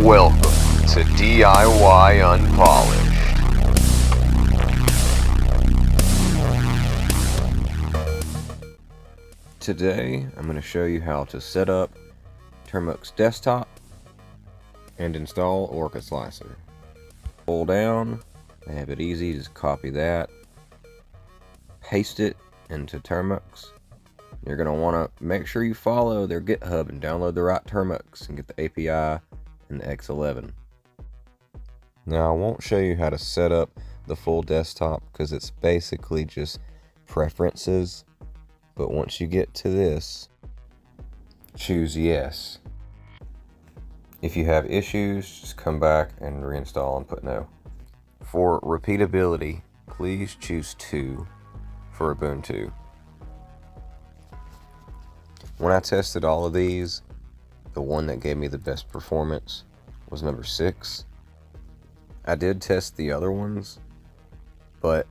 Welcome to DIY Unpolished. Today, I'm going to show you how to set up Termux Desktop and install OrcaSlicer. Pull down, I have it easy, just copy that, paste it into Termux. You're going to want to make sure you follow their GitHub and download the right Termux and get the API and the X11. Now I won't show you how to set up the full desktop because it's basically just preferences, but once you get to this, choose yes. If you have issues, just come back and reinstall and put no. For repeatability, please choose 2 for Ubuntu. When I tested all of these, the one that gave me the best performance was number 6. I did test the other ones, but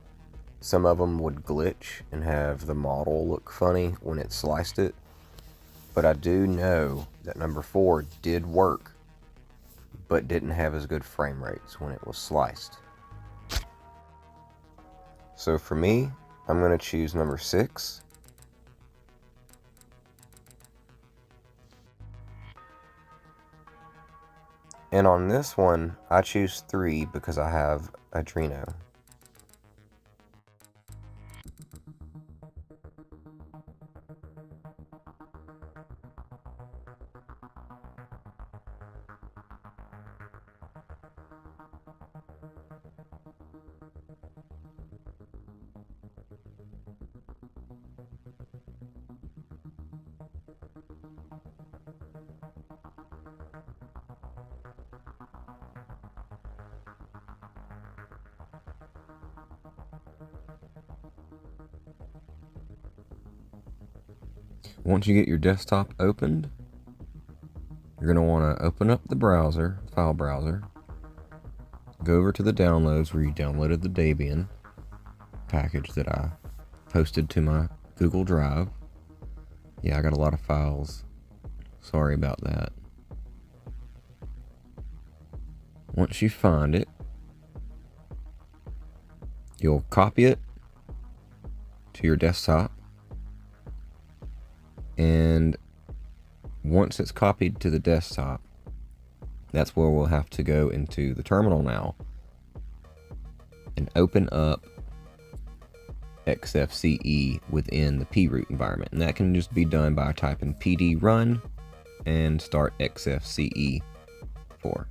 some of them would glitch and have the model look funny when it sliced it. But I do know that number 4 did work, but didn't have as good frame rates when it was sliced. So for me, I'm going to choose number 6. And on this one, I choose 3 because I have Adreno. Once you get your desktop opened, you're going to want to open up the browser, file browser, go over to the downloads where you downloaded the Debian package that I posted to my Google Drive. Yeah, I got a lot of files. Sorry about that. Once you find it, you'll copy it to your desktop. And once it's copied to the desktop, that's where we'll have to go into the terminal now and open up XFCE within the proot environment. And that can just be done by typing pdrun and start XFCE 4.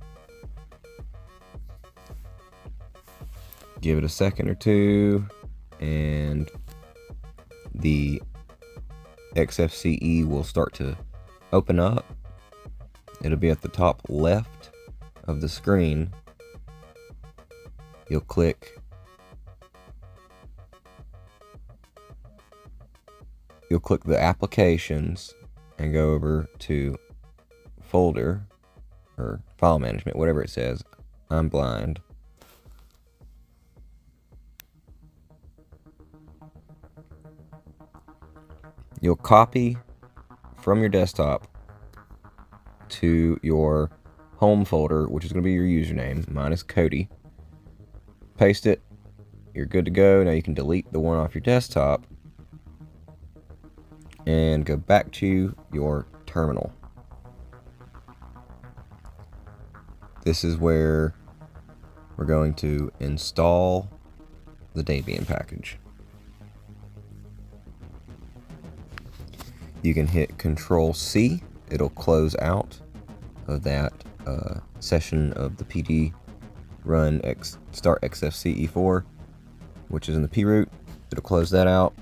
Give it a second or two, and the XFCE will start to open up. It'll be at the top left of the screen. You'll click the applications and go over to folder or file management, whatever it says. I'm blind. You'll copy from your desktop to your home folder, which is going to be your username. Mine is Cody. Paste it. You're good to go. Now you can delete the one off your desktop and go back to your terminal. This is where we're going to install the Debian package. You can hit Control-C. It'll close out of that session of the pdrun start XFCE4, which is in the proot. It'll close that out,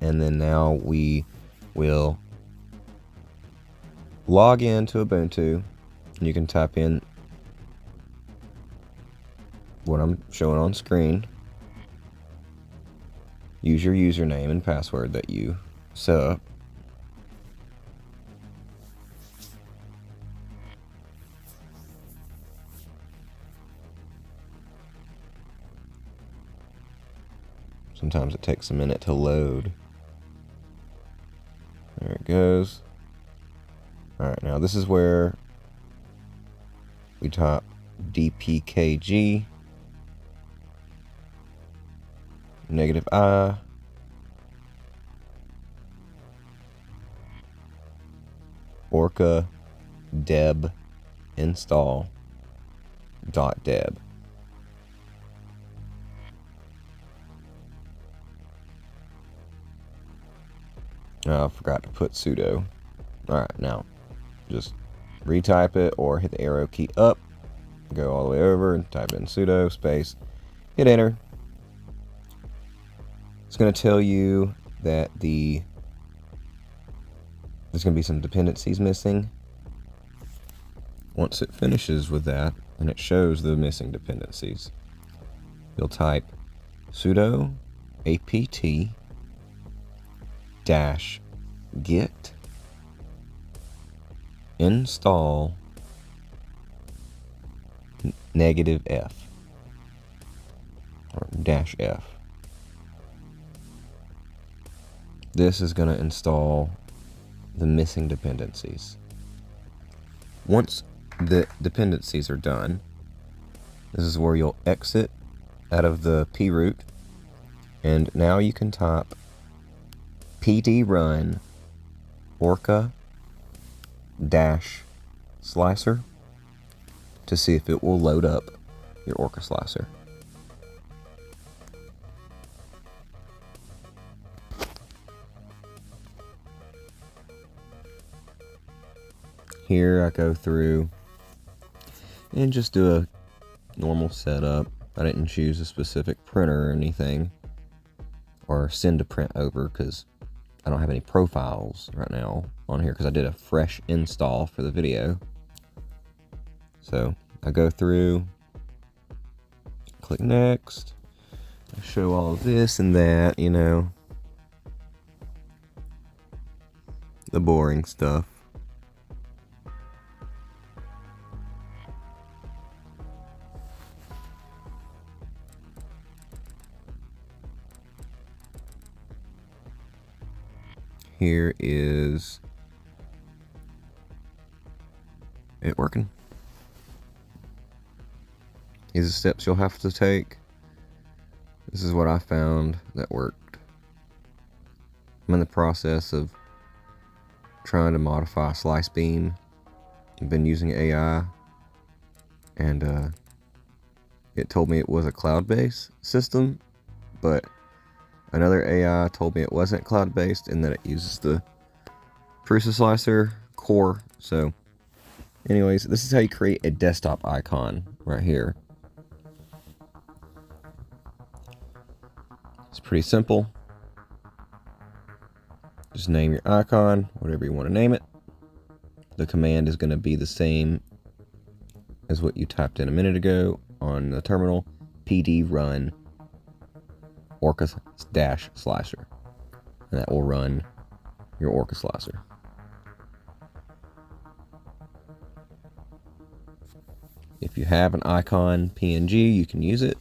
and then now we will log in to Ubuntu, and you can type in what I'm showing on screen. Use your username and password that you set up. Sometimes it takes a minute to load. There it goes. Alright, now this is where we you type dpkg -i orcadebinstall.deb. I forgot to put sudo. Alright, now just retype it or hit the arrow key up, go all the way over and type in sudo space, hit enter. It's going to tell you that there's going to be some dependencies missing. Once it finishes with that and it shows the missing dependencies, you'll type sudo apt-get install -f or -f. This is going to install the missing dependencies. Once the dependencies are done, this is where you'll exit out of the proot, and now you can type pdrun orca-slicer to see if it will load up your OrcaSlicer. Here I go through and just do a normal setup. I didn't choose a specific printer or anything, or send a print over, because I don't have any profiles right now on here because I did a fresh install for the video. So I go through, click next, I show all of this and that, you know, the boring stuff. Here is it working. These are the steps you'll have to take. This is what I found that worked. I'm in the process of trying to modify Slice Beam. I've been using AI, and it told me it was a cloud-based system, but another AI told me it wasn't cloud-based and that it uses the OrcaSlicer core. So anyways, this is how you create a desktop icon right here. It's pretty simple. Just name your icon, whatever you want to name it. The command is going to be the same as what you typed in a minute ago on the terminal, pdrun orca-slicer, and that will run your OrcaSlicer. If you have an icon PNG, you can use it.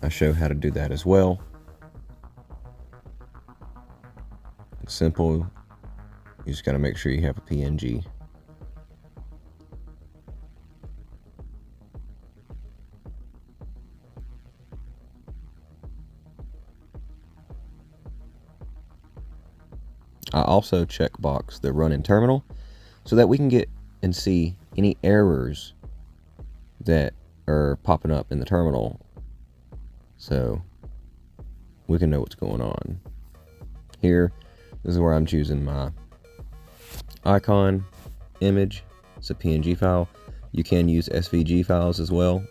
I show how to do that as well. It's simple. You just got to make sure you have a PNG. I also checkbox the run in terminal so that we can get and see any errors that are popping up in the terminal, so we can know what's going on. Here, this is where I'm choosing my icon image. It's a PNG file. You can use SVG files as well.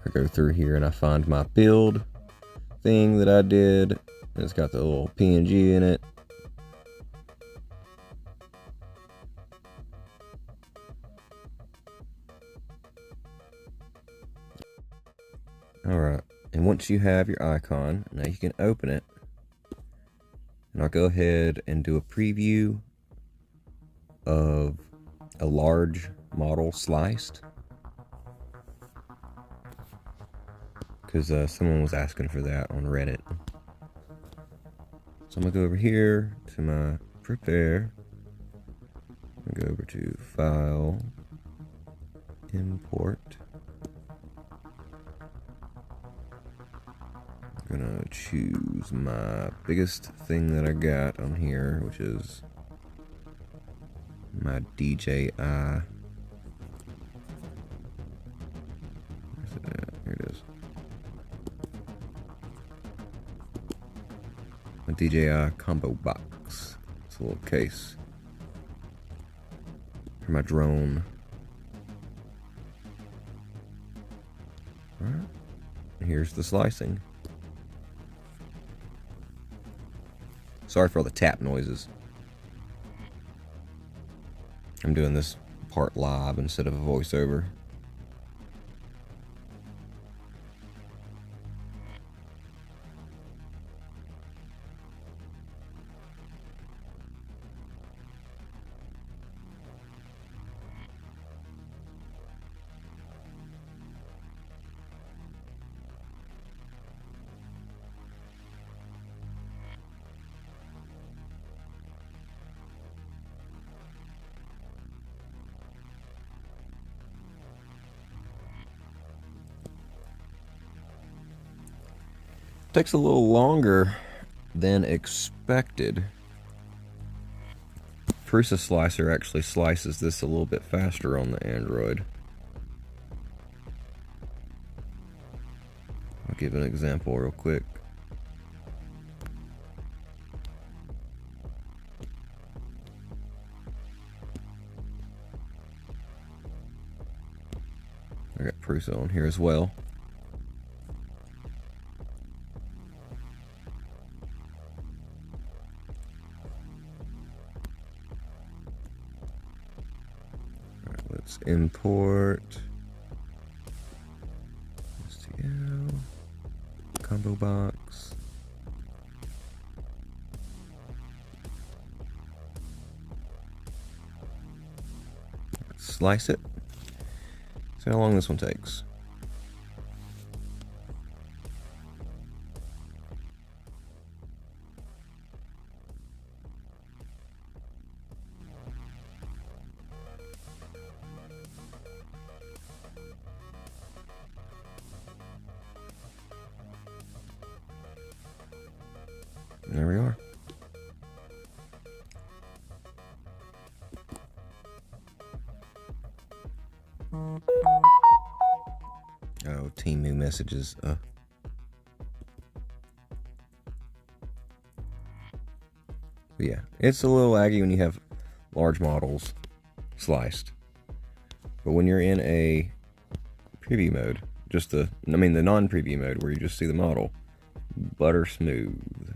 I go through here and I find my build thing that I did, and it's got the little PNG in it. Alright, and once you have your icon, now you can open it. And I'll go ahead and do a preview of a large model sliced, because someone was asking for that on Reddit. So I'm gonna go over here to my prepare. I'm gonna go over to File, Import. I'm gonna choose my biggest thing that I got on here, which is my DJI. Where's it at? Here it is. My DJI combo box. It's a little case for my drone. Alright. Here's the slicing. Sorry for all the tap noises. I'm doing this part live instead of a voiceover. Takes a little longer than expected. OrcaSlicer actually slices this a little bit faster on the Android. I'll give an example real quick. I got Prusa on here as well. Let's import STL combo box. Let's slice it. See how long this one takes. There we are. Oh, team new messages. But yeah, it's a little laggy when you have large models sliced. But when you're in a preview mode, the non-preview mode where you just see the model, butter smooth.